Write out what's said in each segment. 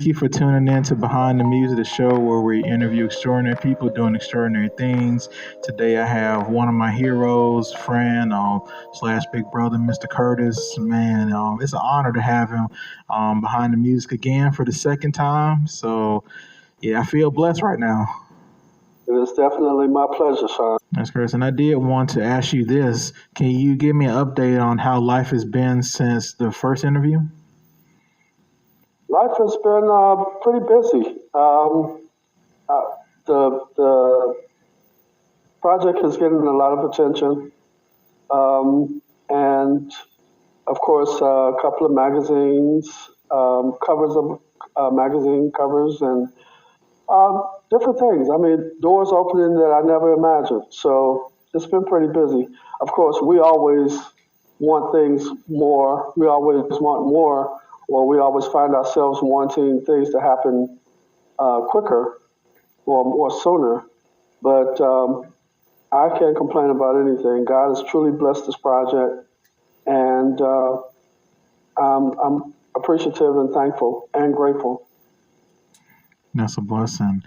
you for tuning in to Behind the Music, the show where we interview extraordinary people doing extraordinary things. Today I have one of my heroes, friend, slash big brother, Mr. Curtis. Man, it's an honor to have him behind the music again for the second time. So, yeah, I feel blessed right now. It is definitely my pleasure, Sean. That's Chris. And I did want to ask you this. Can you give me an update on how life has been since the first interview? Life has been pretty busy. Uh, the project is getting a lot of attention, and of course, a couple of magazines, covers of magazine covers, and different things. I mean, doors opening that I never imagined. So it's been pretty busy. Of course, we always want things more. We always want more, or we always find ourselves wanting things to happen quicker or more sooner. But I can't complain about anything. God has truly blessed this project, and I'm appreciative and thankful and grateful. That's a blessing.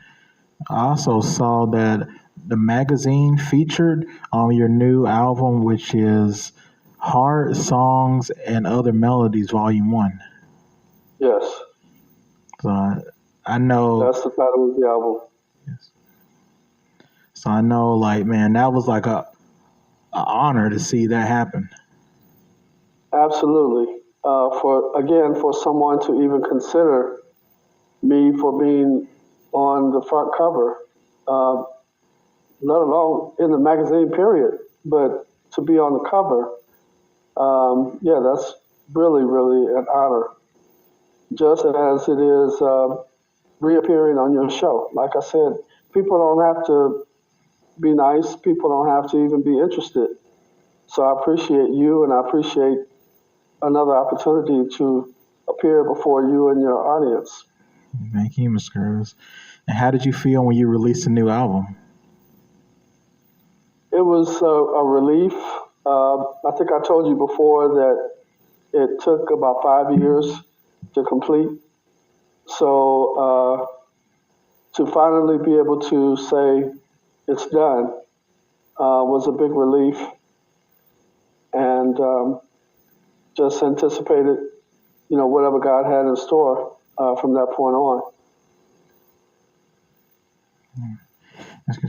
I also saw that the magazine featured on your new album, which is Hard Songs and Other Melodies, Volume 1. Yes, So I know, that's the title of the album. like, man, that was like a honor to see that happen. Absolutely. For someone to even consider me for being on the front cover, uh, let alone in the magazine period, but to be on the cover, yeah, that's really, really an honor. Just as it is reappearing on your show. Like I said, people don't have to be nice. People don't have to even be interested. So I appreciate you, and I appreciate another opportunity to appear before you and your audience. Thank you, Mr. Curtis. And how did you feel when you released the new album? It was a relief. I think I told you before that it took about 5 years to complete. So to finally be able to say it's done was a big relief, and just anticipated, whatever God had in store from that point on.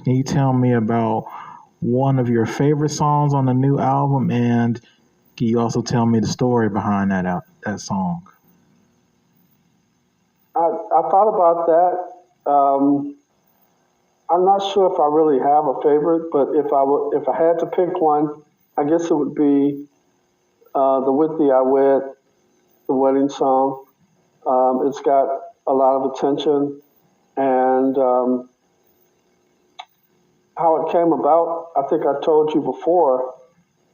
Can you tell me about one of your favorite songs on the new album, and can you also tell me the story behind that song? I thought about that. I'm not sure if I really have a favorite, but if I had to pick one, I guess it would be the "With Thee I Wed," the wedding song. It's got a lot of attention, and how it came about, I think I told you before.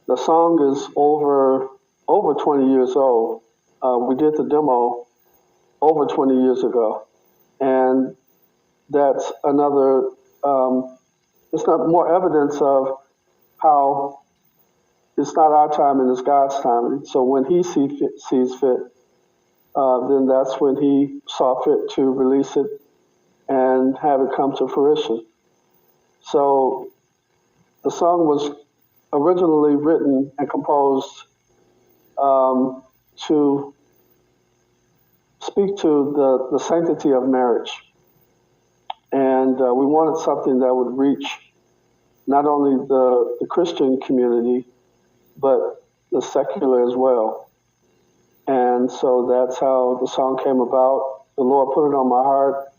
The song is over 20 years old. We did the demo over 20 years ago, and that's another. It's not more evidence of how it's not our time and it's God's time. So when He sees fit, then that's when He saw fit to release it and have it come to fruition. So the song was originally written and composed to speak to the sanctity of marriage. And we wanted something that would reach not only the Christian community, but the secular as well. And so that's how the song came about. The Lord put it on my heart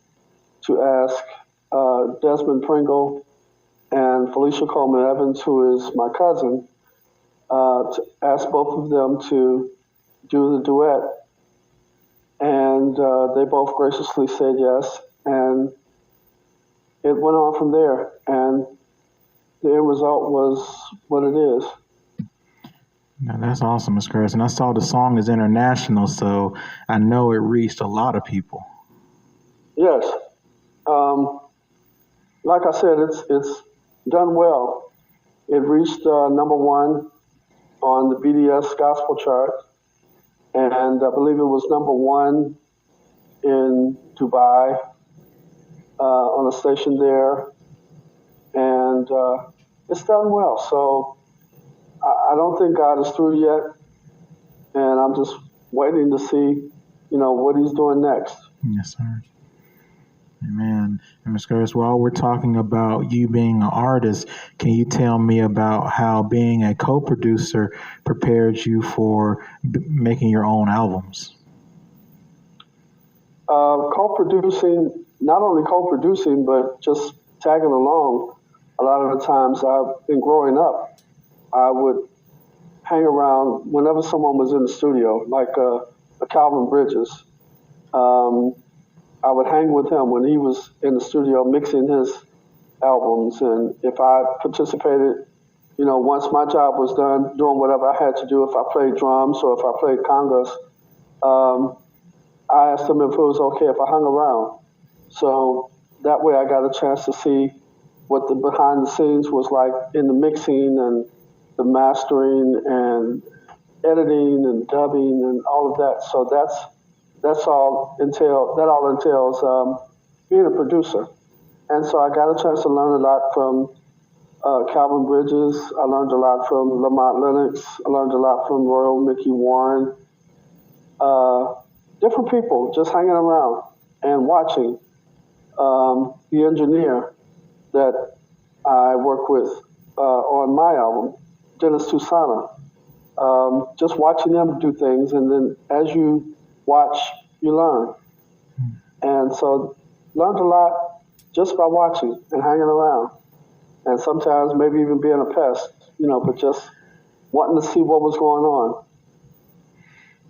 to ask Desmond Pringle and Felicia Coleman Evans, who is my cousin, to ask both of them to do the duet. And they both graciously said yes. And it went on from there. And the end result was what it is. Now, that's awesome, Ms. Curtis. And I saw the song is international, so I know it reached a lot of people. Yes. Um, like I said, it's done well. It reached number one on the BDS gospel chart, and I believe it was number one in Dubai on a station there, and it's done well. So I don't think God is through yet, and I'm just waiting to see, what He's doing next. Yes, sir. Amen. And Ms. Curtis, while we're talking about you being an artist, can you tell me about how being a co-producer prepared you for making your own albums? Co-producing, not only co-producing, but just tagging along. A lot of the times I've been growing up, I would hang around whenever someone was in the studio, like a Calvin Bridges. I would hang with him when he was in the studio mixing his albums. And if I participated, once my job was done doing whatever I had to do, if I played drums or if I played congas, I asked him if it was okay if I hung around. So that way I got a chance to see what the behind the scenes was like in the mixing and the mastering and editing and dubbing and all of that. So that all entails being a producer. And so I got a chance to learn a lot from Calvin Bridges. I learned a lot from Lamont Lennox. I learned a lot from Royal Mickey Warren. Different people just hanging around and watching. The engineer that I work with on my album, Dennis Tusana, just watching them do things, and then as you watch, you learn. And so learned a lot just by watching and hanging around. And sometimes maybe even being a pest, but just wanting to see what was going on.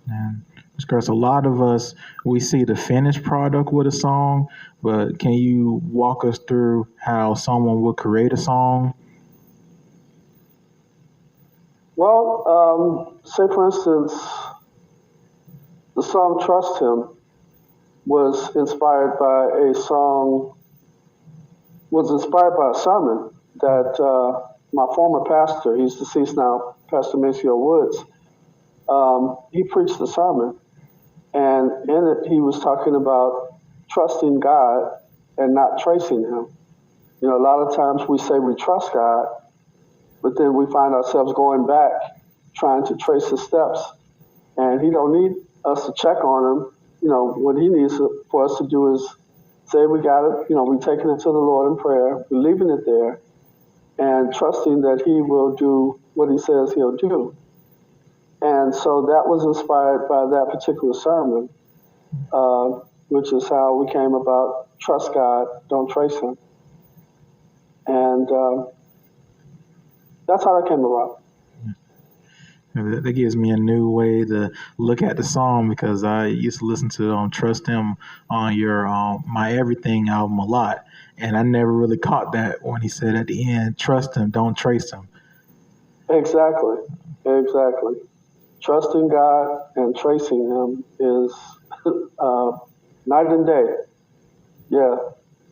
And because a lot of us, we see the finished product with a song, but can you walk us through how someone would create a song? Well, say for instance, the song Trust Him was inspired by a sermon that my former pastor, he's deceased now, Pastor Maceo Woods, he preached the sermon. And in it, he was talking about trusting God and not tracing Him. A lot of times we say we trust God, but then we find ourselves going back trying to trace His steps. And He don't need us to check on Him. What He needs for us to do is say we got it, we're taking it to the Lord in prayer, we're leaving it there, and trusting that He will do what He says He'll do. And so that was inspired by that particular sermon, which is how we came about trust God, don't trace Him. And that's how that came about. That gives me a new way to look at the song, because I used to listen to Trust Him on your My Everything album a lot. And I never really caught that when he said at the end, trust Him, don't trace Him. Exactly. Trusting God and tracing Him is night and day. Yeah.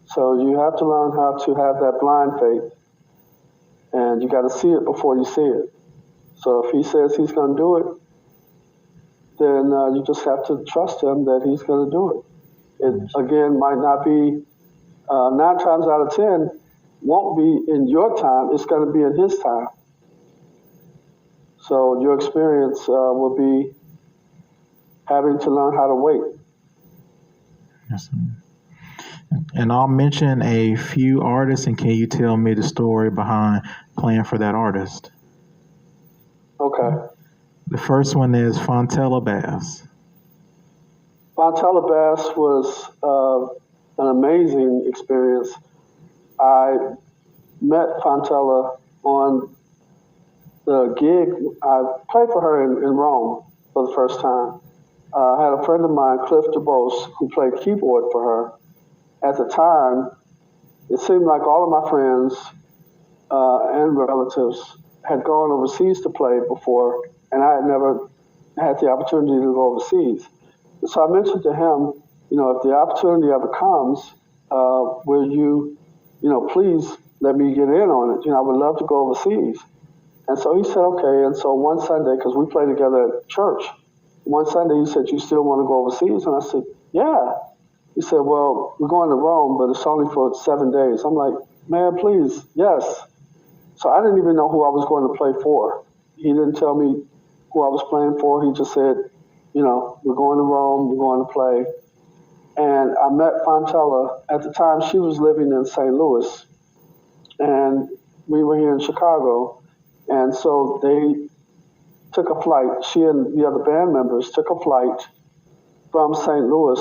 So you have to learn how to have that blind faith. And you got to see it before you see it. So if He says He's going to do it, then you just have to trust Him that He's going to do it. It, again, might not be 9 times out of 10, won't be in your time. It's going to be in His time. So your experience will be having to learn how to wait. Yes. And I'll mention a few artists, and can you tell me the story behind playing for that artist? Okay. The first one is Fontella Bass. Fontella Bass was an amazing experience. I met Fontella on the gig. I played for her in Rome for the first time. I had a friend of mine, Cliff DeBose, who played keyboard for her. At the time, it seemed like all of my friends and relatives had gone overseas to play before, and I had never had the opportunity to go overseas. So I mentioned to him, if the opportunity ever comes, will you, please let me get in on it. I would love to go overseas. And so he said, okay. And so one Sunday, because we played together at church, one Sunday he said, you still want to go overseas? And I said, yeah. He said, well, we're going to Rome, but it's only for 7 days. I'm like, man, please, yes. So I didn't even know who I was going to play for. He didn't tell me who I was playing for. He just said, we're going to Rome, we're going to play. And I met Fontella. At the time, she was living in St. Louis, and we were here in Chicago. And so they took a flight. She and the other band members took a flight from St. Louis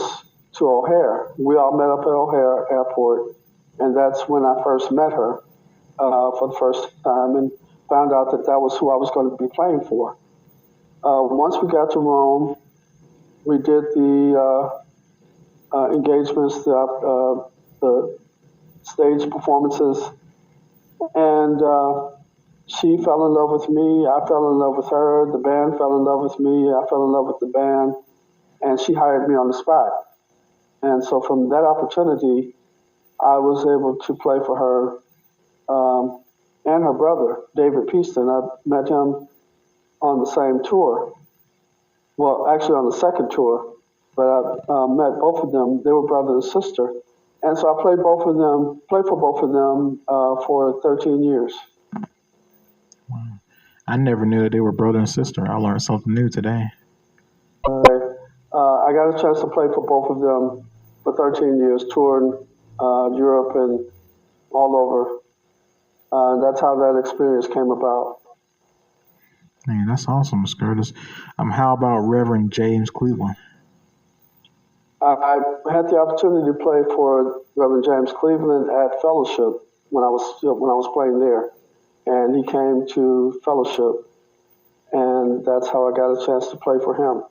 to O'Hare. We all met up at O'Hare Airport, and that's when I first met her for the first time and found out that that was who I was going to be playing for. Once we got to Rome, we did the engagements, the stage performances, and she fell in love with me. I fell in love with her. The band fell in love with me. I fell in love with the band, and she hired me on the spot. And so from that opportunity, I was able to play for her and her brother, David Peaston. I met him on the same tour. Well, actually on the second tour, but I met both of them. They were brother and sister. And so I played for both of them for 13 years. Wow. I never knew that they were brother and sister. I learned something new today. I got a chance to play for both of them for 13 years, touring Europe and all over. That's how that experience came about. Man, that's awesome, Ms. Curtis. How about Reverend James Cleveland? I had the opportunity to play for Reverend James Cleveland at Fellowship when I was playing there, and he came to Fellowship, and that's how I got a chance to play for him,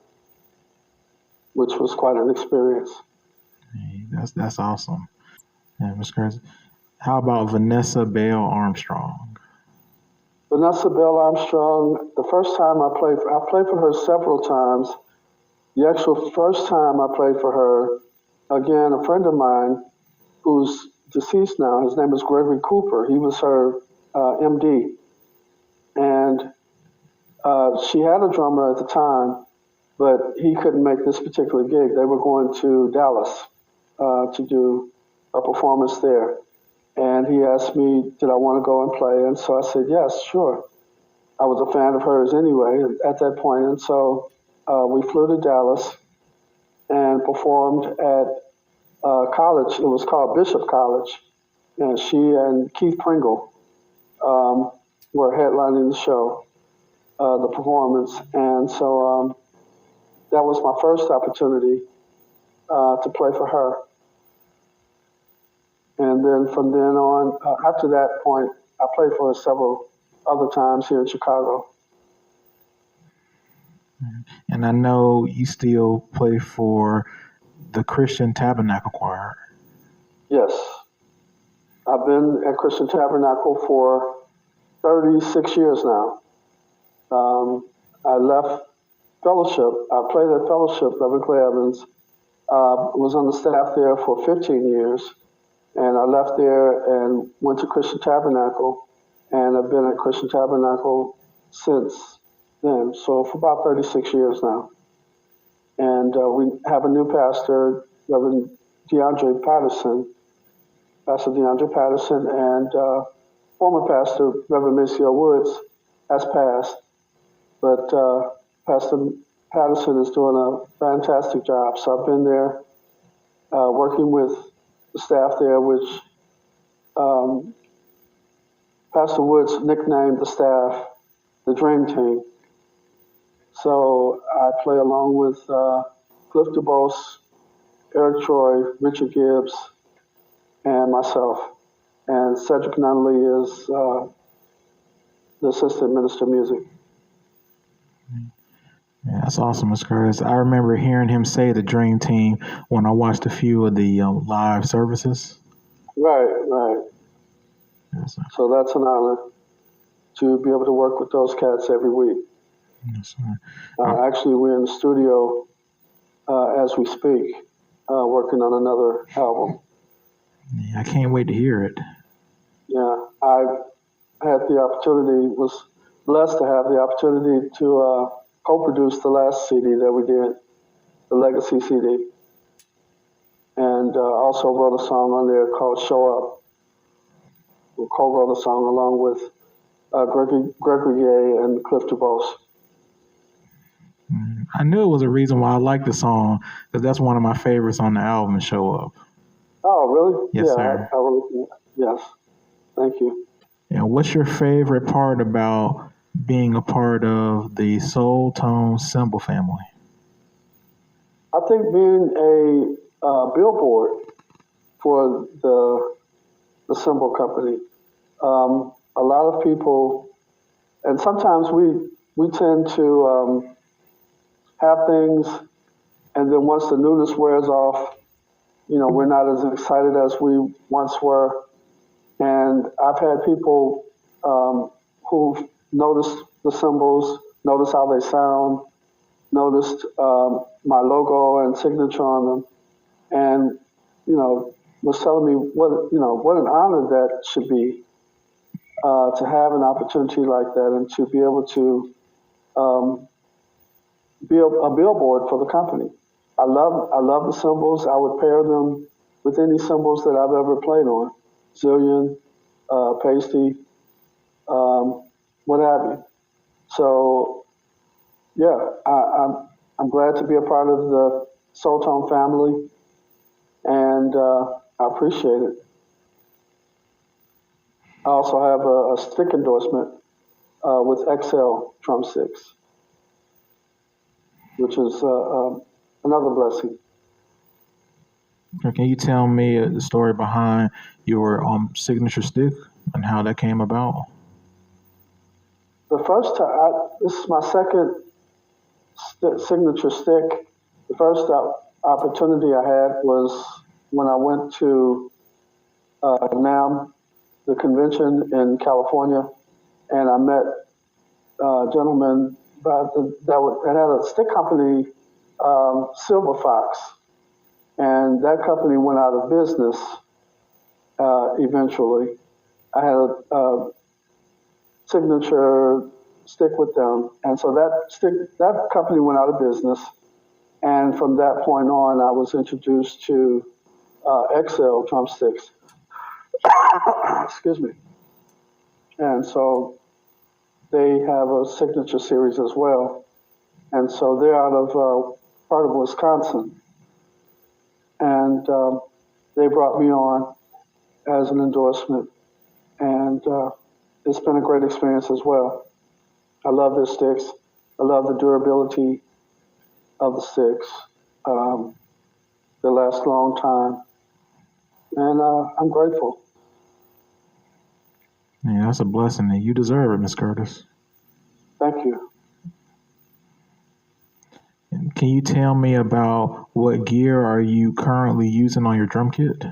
which was quite an experience. Hey, that's awesome. Yeah, Ms. Curtis. How about Vanessa Bell Armstrong? Vanessa Bell Armstrong, the first time I played for her several times. The actual first time I played for her, again, a friend of mine who's deceased now, his name is Gregory Cooper. He was her MD. And she had a drummer at the time, but he couldn't make this particular gig. They were going to Dallas to do a performance there. And he asked me, did I want to go and play? And so I said, yes, sure. I was a fan of hers anyway at that point. And so we flew to Dallas and performed at college. It was called Bishop College. And she and Keith Pringle were headlining the show, the performance. And so that was my first opportunity to play for her. And then from then on, after that point, I played for her several other times here in Chicago. And I know you still play for the Christian Tabernacle Choir. Yes. I've been at Christian Tabernacle for 36 years now. I left Fellowship. I played at Fellowship, Reverend Clay Evans. Was on the staff there for 15 years. And I left there and went to Christian Tabernacle, and I've been at Christian Tabernacle since then, so for about 36 years now. And we have a new pastor, Reverend DeAndre Patterson, Pastor DeAndre Patterson, and former pastor, Reverend Maceo Woods, has passed. But Pastor Patterson is doing a fantastic job. So I've been there working with the staff there, which Pastor Woods nicknamed the staff the Dream Team. So I play along with Cliff DuBose, Eric Troy, Richard Gibbs, and myself. And Cedric Nunley is the assistant minister of music. Yeah, that's awesome, Ms. Curtis. I remember hearing him say the Dream Team when I watched a few of the live services. Right. Yes, so that's an honor to be able to work with those cats every week. Yes, actually, we're in the studio as we speak, working on another album. Yeah, I can't wait to hear it. Yeah, I was blessed to have the opportunity to co-produce the last CD that we did, the Legacy CD. and also wrote a song on there called "Show Up." We co-wrote a song along with Gregory and Cliff DuBose. I knew it was a reason why I liked the song, because that's one of my favorites on the album, Show Up. Oh, really? Yes, yeah, sir. I really, yes. Thank you. And what's your favorite part about being a part of the Soul Tone Symbol family? I think being a billboard for the cymbal company. A lot of people, and sometimes we tend to have things, and then once the newness wears off, we're not as excited as we once were. And I've had people who've noticed the cymbals, noticed how they sound, noticed my logo and signature on them, and was telling me what an honor that should be to have an opportunity like that and to be able to be a billboard for the company. I love the cymbals. I would pair them with any cymbals that I've ever played on, Zillion, Pasty, what have you. So yeah, I'm glad to be a part of the Soul Tone family, and I appreciate it. I also have a stick endorsement with XL drumsticks, which is another blessing. Can you tell me the story behind your signature stick and how that came about? The first time, this is my second signature stick. The first opportunity I had was when I went to NAMM, the convention in California, and I met a gentleman that had a stick company, Silver Fox, and that company went out of business eventually. I had a signature stick with them, and so that company went out of business, and from that point on, I was introduced to XL drumsticks. Excuse me. And so they have a signature series as well. And so they're out of part of Wisconsin. And they brought me on as an endorsement. And it's been a great experience as well. I love their sticks. I love the durability of the sticks. They last a long time. And I'm grateful. Yeah, that's a blessing, and you deserve it, Miss Curtis. Thank you. And can you tell me about what gear are you currently using on your drum kit?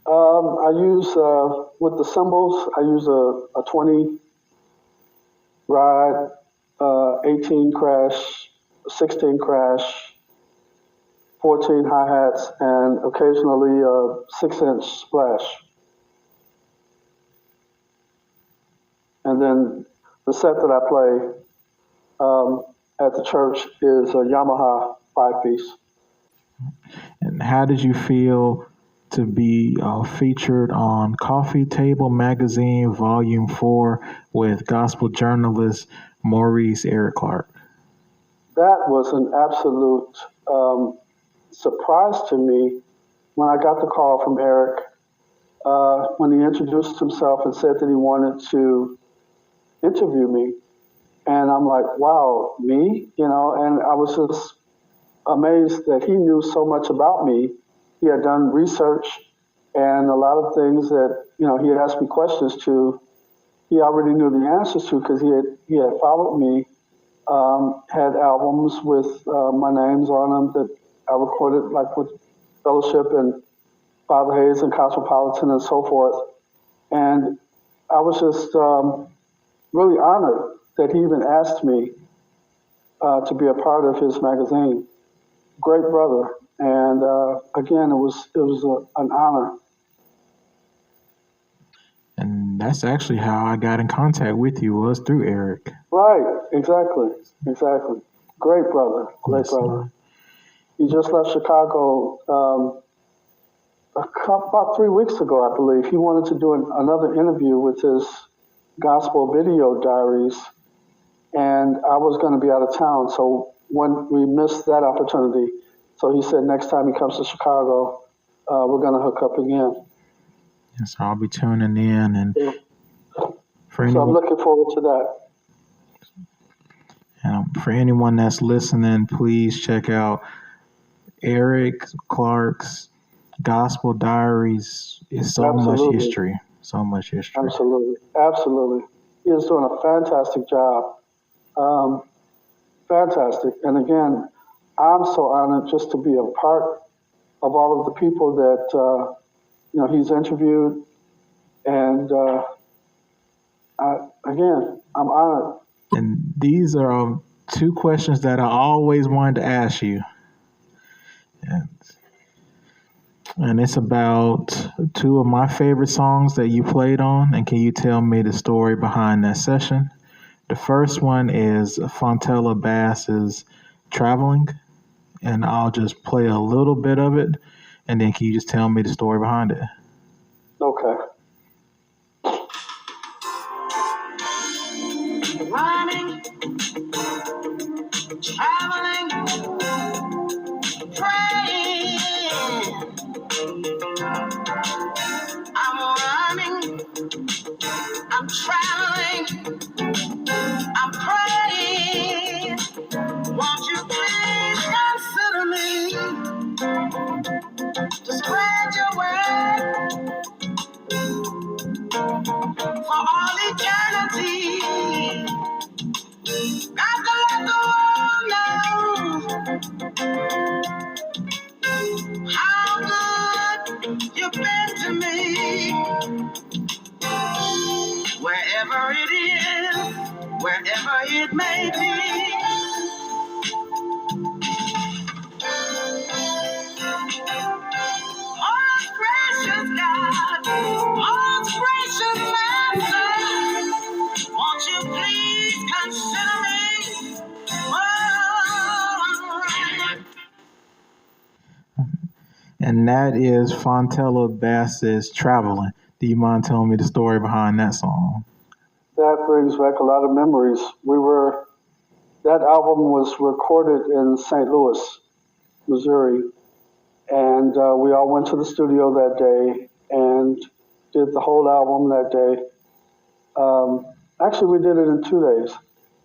I use, with the cymbals, I use a 20 ride, 18 crash, 16 crash, 14 hi-hats, and occasionally a 6-inch splash. And then the set that I play at the church is a Yamaha 5-piece. And how did you feel to be featured on Coffee Table Magazine Volume 4 with gospel journalist Maurice Eric Clark? That was an absolute surprise to me when I got the call from Eric when he introduced himself and said that he wanted to interview me. And I'm like, wow, me? And I was just amazed that he knew so much about me. He had done research, and a lot of things that, he had asked me questions to, he already knew the answers to because he had followed me, had albums with my names on them that I recorded, like with Fellowship and Father Hayes and Cosmopolitan and so forth. And I was just really honored that he even asked me to be a part of his magazine. Great brother, and again, it was an honor. And that's actually how I got in contact with you, was through Eric. Right, exactly. Great brother, great Yes, brother. He just left Chicago about 3 weeks ago, I believe. He wanted to do another interview with his gospel video diaries, and I was going to be out of town, so when we missed that opportunity, so he said next time he comes to Chicago, we're going to hook up again. And so I'll be tuning in, and Yeah. for So I'm anyone, looking forward to that. for anyone that's listening, please check out Eric Clark's Gospel Diaries. It's so much Absolutely. history, so much history. Absolutely. Absolutely. He is doing a fantastic job. Um, Fantastic. And again, I'm so honored just to be a part of all of the people that he's interviewed. And again, I'm honored. And these are two questions that I always wanted to ask you. And it's about two of my favorite songs that you played on. And can you tell me the story behind that session? The first one is Fontella Bass's Traveling. And I'll just play a little bit of it. And then can you just tell me the story behind it? Okay. Running, traveling, praying. I'm running, I'm traveling, I'm praying. Won't you please consider me to spread your word for all eternity? Got to let the world know how good you've been to me. Wherever it is, wherever it may be. Most gracious God, most gracious Master, won't you please consider me? Oh, And that is Fontella Bass's Traveling. Do you mind telling me the story behind that song? That brings back a lot of memories. That album was recorded in St. Louis, Missouri. And we all went to the studio that day and did the whole album that day. Actually, we did it in 2 days.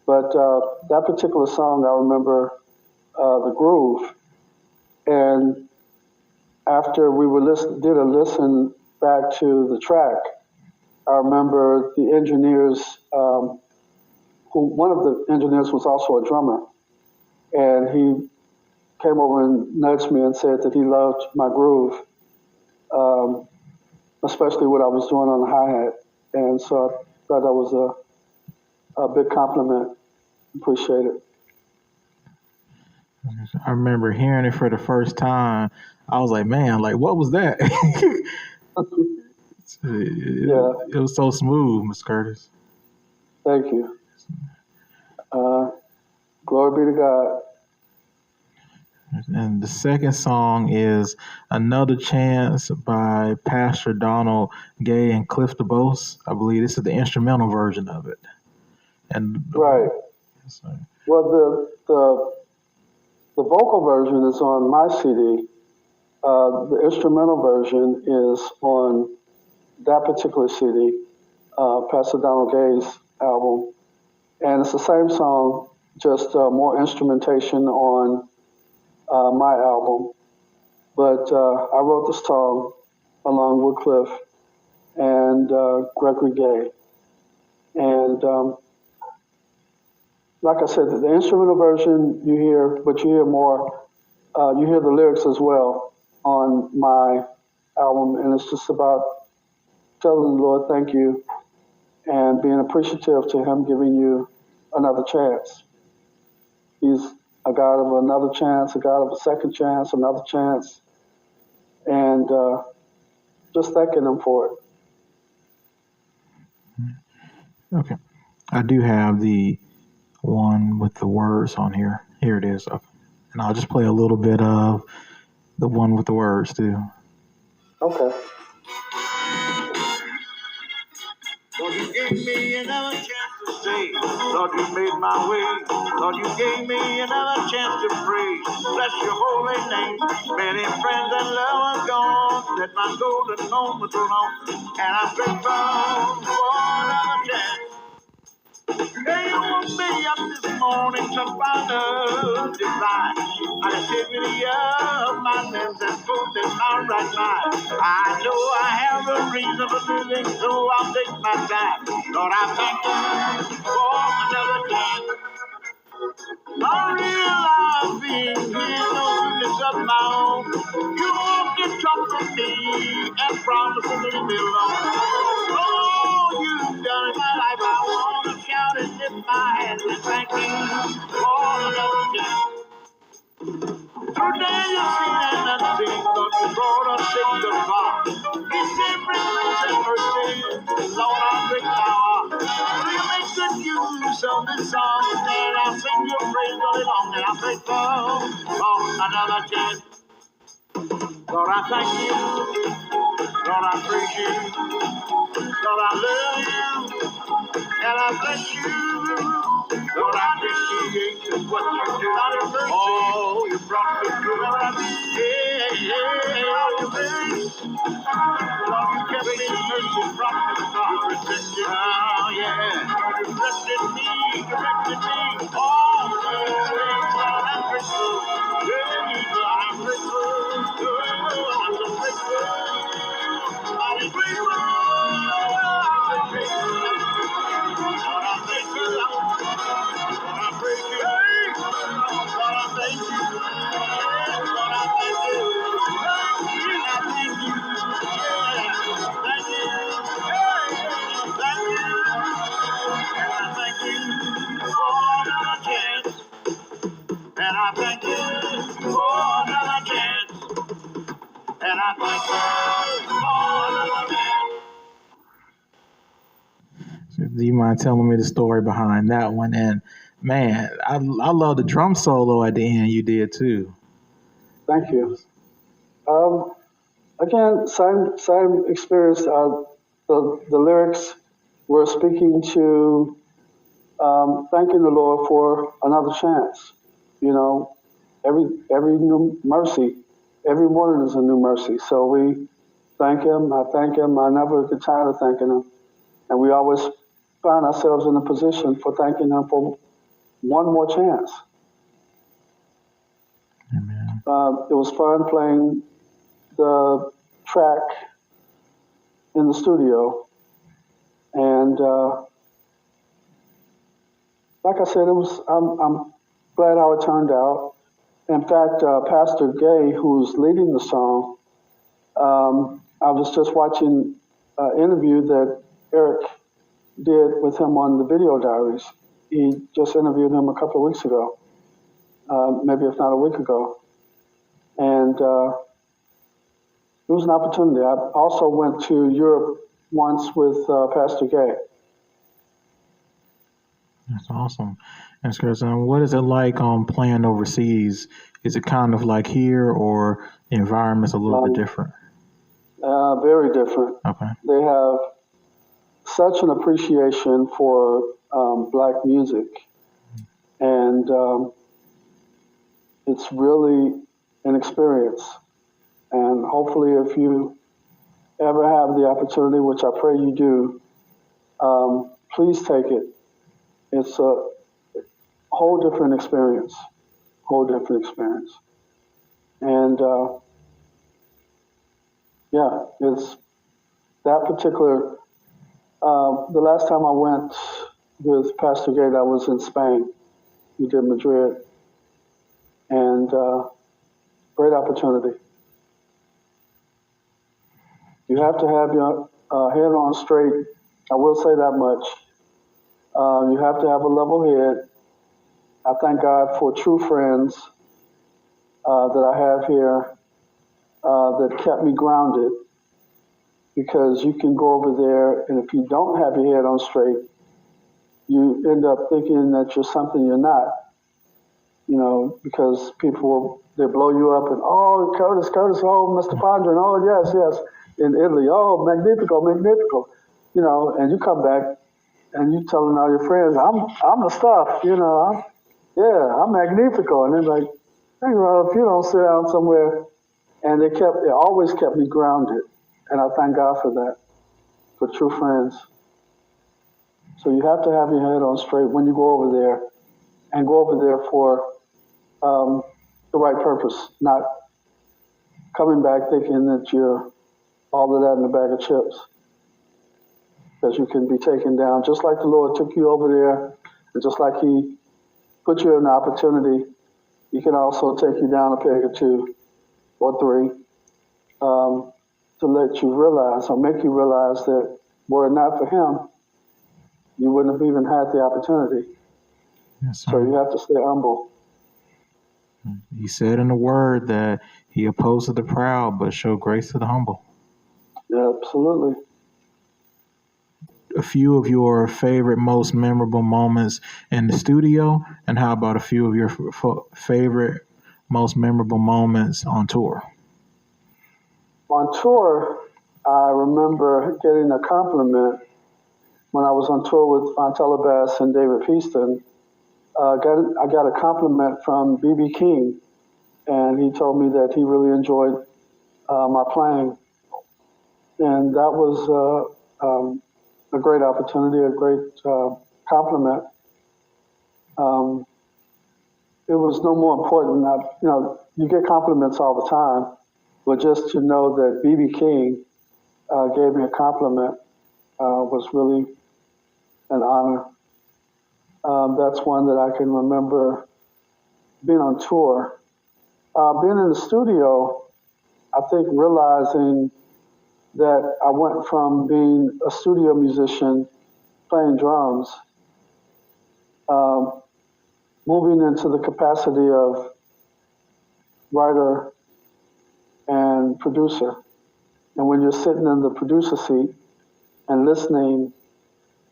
But that particular song, I remember the groove. And after we did a listen back to the track, I remember the engineers, one of the engineers was also a drummer. And he came over and nudged me and said that he loved my groove, especially what I was doing on the hi-hat. And so I thought that was a big compliment. Appreciate it. I remember hearing it for the first time. I was like, man, like, what was that? It was so smooth, Miss Curtis. Thank you. Glory be to God. And the second song is Another Chance by Pastor Donald Gay and Cliff DeBose. I believe this is the instrumental version of it. And Right. Well, the vocal version is on my CD. The instrumental version is on that particular CD, Pastor Donald Gay's album. And it's the same song, just more instrumentation on my album. But I wrote the song along with Cliff and Gregory Gay. And like I said, the instrumental version you hear, but you hear more, you hear the lyrics as well on my album. And it's just about telling the Lord thank you and being appreciative to him giving you another chance. He's a God of another chance, a God of a second chance, another chance, and just thanking him for it. Okay. I do have the one with the words on here. Here it is. Okay. and I'll just play a little bit of the one with the words too. Okay. Lord, you gave me another chance to stay. Lord, you made my way. Lord, you gave me another chance to pray. Bless your holy name. Many friends and lovers gone. Let my golden moments alone. And I'm grateful for another chance. Hey, you woke me up this morning to find a divine. I said, really up my limbs and food in my right mind. I know I have a reason for living, so I'll take my time. Lord, I thank you for another chance. I realize being here, no goodness of my own. You walked and talked to me and promised to leave me alone. Oh, you've done in my life. I want to shout and lift my hands and thank you for another chance. Today you seen and unseen, but you brought us in the far. It's every grace and mercy, Lord, I'm grateful thou art. Will you make good use of this song, and I'll sing your praise all day long, and I'm grateful for another chance. Lord, I thank you, Lord, I praise you, Lord, I love you, and I bless you. Lord, I appreciate what you do. Oh, you brought me through. Yeah, your grace. Lord, you kept me mercy, brought me far. You protected. Oh, yeah. You blessed me, directed me. All these things, Lord, I'm grateful. Yeah, Lord, I'm grateful. Oh, I'm so grateful. I'm grateful. I'm grateful. Lord, I thank you. Lord, I praise you. Hey, Lord, I thank you. Yeah, Lord, I thank you. Hey, I thank you. Yeah, thank you. Hey, thank you. And I thank you for another chance. And I thank you for another chance. And I thank you for another chance. Do you mind telling me the story behind that one? And man, I love the drum solo at the end you did too. Thank you. Again, same experience. The lyrics were speaking to thanking the Lord for another chance. You know, every new mercy, every morning is a new mercy. So we thank Him. I thank Him. I never get tired of thanking Him. And we always find ourselves in a position for thanking Him for one more chance. Amen. It was fun playing the track in the studio, and like I said, I'm glad how it turned out. In fact, Pastor Gay, who's leading the song, I was just watching an interview that Eric did with him on the Video Diaries. He just interviewed him a couple of weeks ago, maybe if not a week ago, and it was an opportunity. I also went to Europe once with Pastor Gay. That's awesome. And Chris, what is it like playing overseas? Is it kind of like here, or the environment's a little bit different? Very different. Okay. They have such an appreciation for black music, and it's really an experience. And hopefully, if you ever have the opportunity, which I pray you do, please take it. It's a whole different experience. And yeah, it's that particular. The last time I went with Pastor Gate, I was in Spain. We did Madrid, and great opportunity. You have to have your head on straight. I will say that much. You have to have a level head. I thank God for true friends that I have here that kept me grounded, because you can go over there, and if you don't have your head on straight, you end up thinking that you're something you're not. because people they blow you up and, oh, Curtis, oh, Mr. Pondren, oh, yes, in Italy, oh, magnifico, and you come back and you telling all your friends, I'm the stuff, I'm magnifico, and they're like, hey, if you don't sit down somewhere, and it always kept me grounded, and I thank God for that, for true friends. So you have to have your head on straight when you go over there, and go over there for the right purpose, not coming back thinking that you're all of that in a bag of chips. Because you can be taken down, just like the Lord took you over there, and just like He put you in an opportunity, He can also take you down a peg or two or three to let you realize or make you realize that were it not for Him, you wouldn't have even had the opportunity. Yes, sir. So you have to stay humble. He said in the Word that He opposes the proud, but show grace to the humble. Yeah, absolutely. A few of your favorite, most memorable moments in the studio, and how about a few of your favorite, most memorable moments on tour? On tour, I remember getting a compliment when I was on tour with Fontella Bass and David Peaston. I got a compliment from B.B. King, and he told me that he really enjoyed my playing. And that was a great opportunity, a great compliment. It was no more important. You get compliments all the time, but just to know that B.B. King gave me a compliment was really an honor. That's one that I can remember being on tour. Being in the studio, I think realizing that I went from being a studio musician playing drums, moving into the capacity of writer and producer. And when you're sitting in the producer seat and listening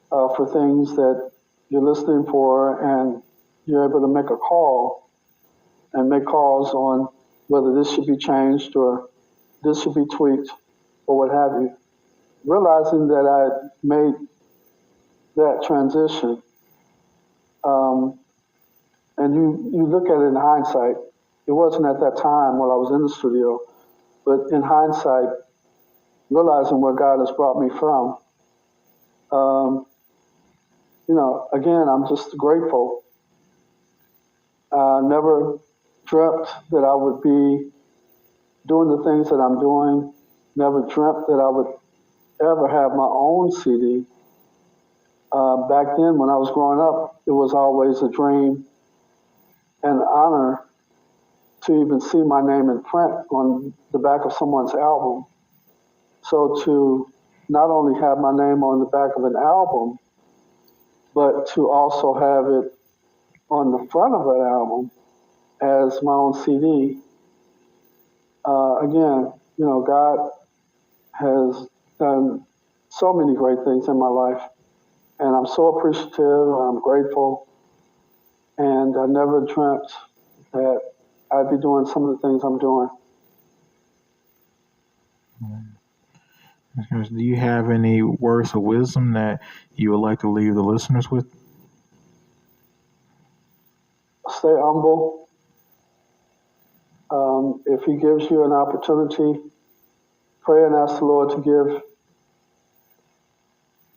for things that you're listening for, and you're able to make a call and make calls on whether this should be changed or this should be tweaked or what have you. Realizing that I made that transition, and you look at it in hindsight, it wasn't at that time while I was in the studio, but in hindsight, realizing where God has brought me from, again, I'm just grateful. I never dreamt that I would be doing the things that I'm doing, never dreamt that I would ever have my own CD. Back then, when I was growing up, it was always a dream and honor to even see my name in print on the back of someone's album. So to not only have my name on the back of an album, but to also have it on the front of an album as my own CD. Again, God has done so many great things in my life, and I'm so appreciative, and I'm grateful, and I never dreamt that I'd be doing some of the things I'm doing. Do you have any words of wisdom that you would like to leave the listeners with? Stay humble. If He gives you an opportunity, pray and ask the Lord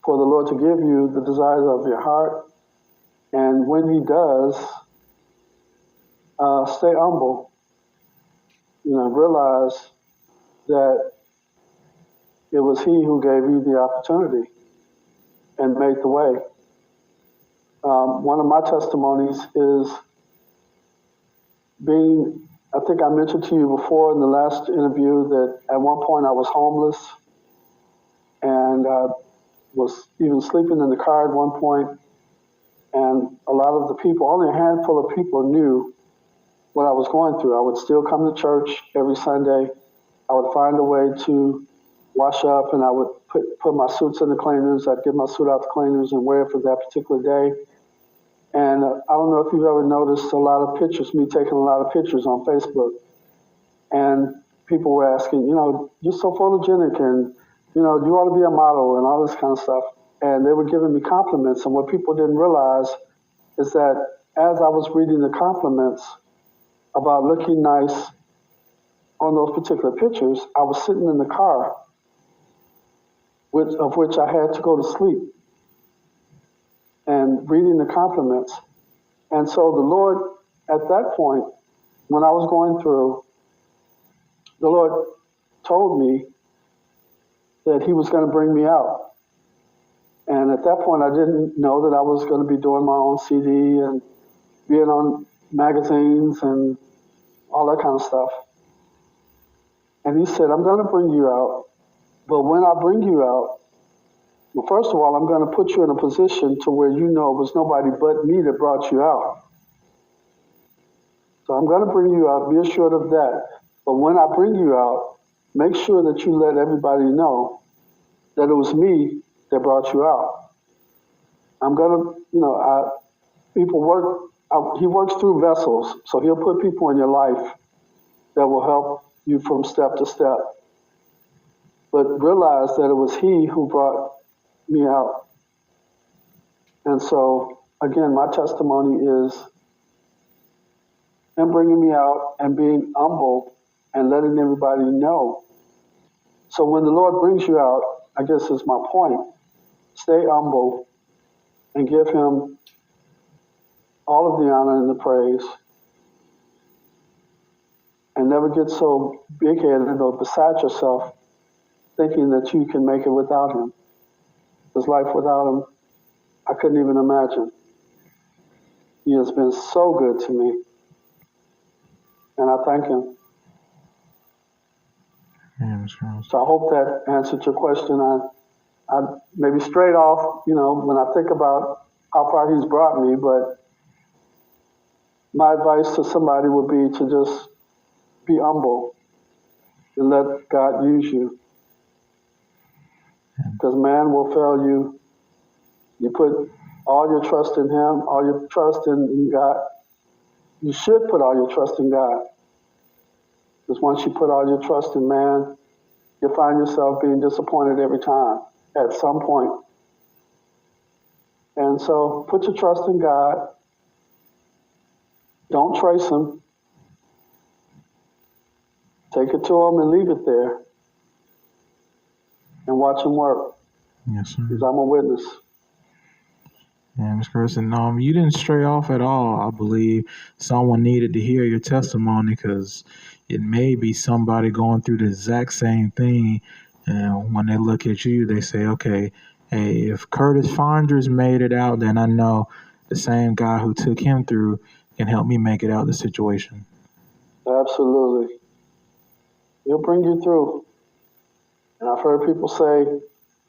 for the Lord to give you the desires of your heart. And when He does, stay humble. Realize that it was He who gave you the opportunity and made the way. One of my testimonies is I think I mentioned to you before in the last interview that at one point I was homeless, and I was even sleeping in the car at one point, and a lot of the people, only a handful of people knew what I was going through. I would still come to church every Sunday. I would find a way to wash up, and I would put my suits in the cleaners. I'd get my suit out the cleaners and wear it for that particular day. And I don't know if you've ever noticed a lot of pictures, me taking a lot of pictures on Facebook. And people were asking, you're so photogenic and, do you want to be a model and all this kind of stuff. And they were giving me compliments. And what people didn't realize is that as I was reading the compliments about looking nice on those particular pictures, I was sitting in the car, of which I had to go to sleep, and reading the compliments. And so the Lord, at that point, when I was going through, the Lord told me that he was going to bring me out. And at that point, I didn't know that I was going to be doing my own CD and being on magazines and all that kind of stuff. And he said, I'm going to bring you out. But when I bring you out, well, first of all, I'm going to put you in a position to where it was nobody but me that brought you out. So I'm going to bring you out, be assured of that. But when I bring you out, make sure that you let everybody know that it was me that brought you out. I'm going to, people work, he works through vessels. So he'll put people in your life that will help you from step to step. But realize that it was he who brought me out. And so, again, my testimony is him bringing me out and being humble and letting everybody know. So when the Lord brings you out, I guess is my point, stay humble and give him all of the honor and the praise. And never get so big-headed or beside yourself thinking that you can make it without him. Because life without him, I couldn't even imagine. He has been so good to me. And I thank him. Yeah, so I hope that answered your question. I maybe straight off, when I think about how far he's brought me, but my advice to somebody would be to just be humble and let God use you. Because man will fail you. You put all your trust in him, all your trust in God. You should put all your trust in God. Because once you put all your trust in man, you'll find yourself being disappointed every time at some point. And so put your trust in God. Don't trace him. Take it to him and leave it there. And watch him work. Yes, sir. Because I'm a witness. Yeah, Ms. Gerson, you didn't stray off at all. I believe someone needed to hear your testimony because it may be somebody going through the exact same thing. And when they look at you, they say, okay, hey, if Curtis Fonders made it out, then I know the same guy who took him through can help me make it out of the situation. Absolutely. He'll bring you through. And I've heard people say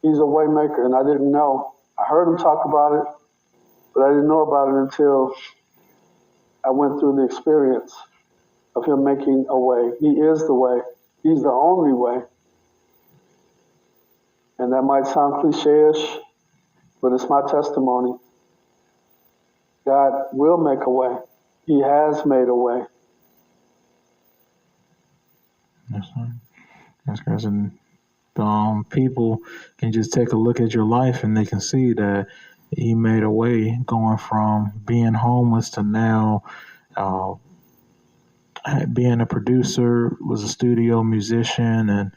he's a way maker, and I didn't know. I heard him talk about it, but I didn't know about it until I went through the experience of him making a way. He is the way. He's the only way. And that might sound cliche-ish, but it's my testimony. God will make a way. He has made a way. Yes, sir. Yes, guys, and people can just take a look at your life and they can see that he made a way going from being homeless to now being a producer, was a studio musician, and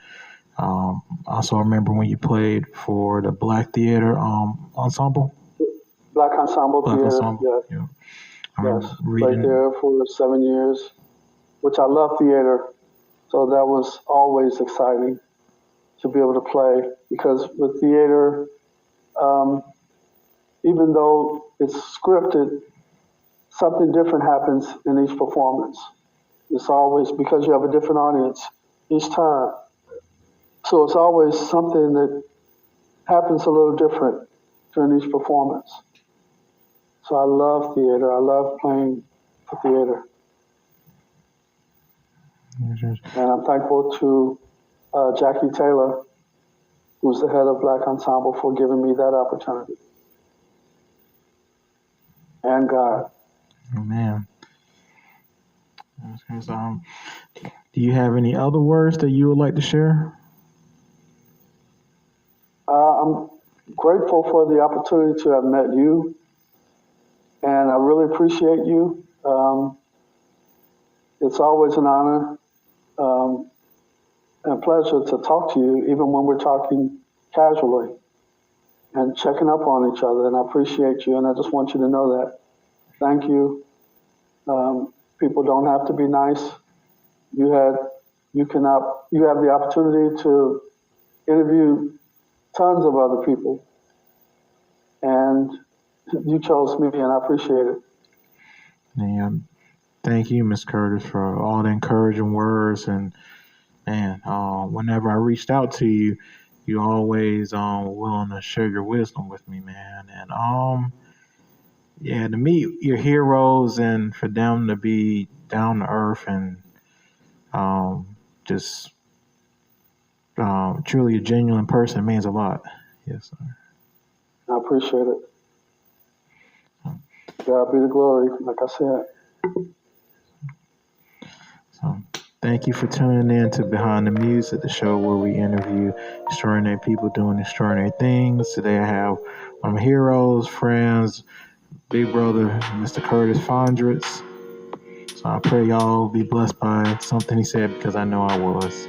also remember when you played for the Black Theater Ensemble? Black Ensemble Black Theater, Ensemble. yeah. Yes. Played there for 7 years, which I love theater. So that was always exciting to be able to play, because with theater, even though it's scripted, something different happens in each performance. It's always because you have a different audience each time. So it's always something that happens a little different during each performance. So I love theater. I love playing for theater. Yes. And I'm thankful to Jackie Taylor, who's the head of Black Ensemble, for giving me that opportunity. and God. Amen. Okay, so, do you have any other words that you would like to share? I'm grateful for the opportunity to have met you, and I really appreciate you. It's always an honor and a pleasure to talk to you, even when we're talking casually and checking up on each other. And I appreciate you, and I just want you to know that. Thank you. People don't have to be nice. You have the opportunity to interview tons of other people, and you chose me, and I appreciate it. And thank you, Miss Curtis, for all the encouraging words. And whenever I reached out to you, you always willing to share your wisdom with me, man. And yeah, to meet your heroes and for them to be down to earth and just truly a genuine person means a lot. Yes, sir. I appreciate it. God be the glory, like I said. So thank you for tuning in to Behind the Music, the show where we interview extraordinary people doing extraordinary things. Today I have one of my heroes, friends, big brother, Mr. Curtis Fondritz. So I pray y'all be blessed by something he said because I know I was.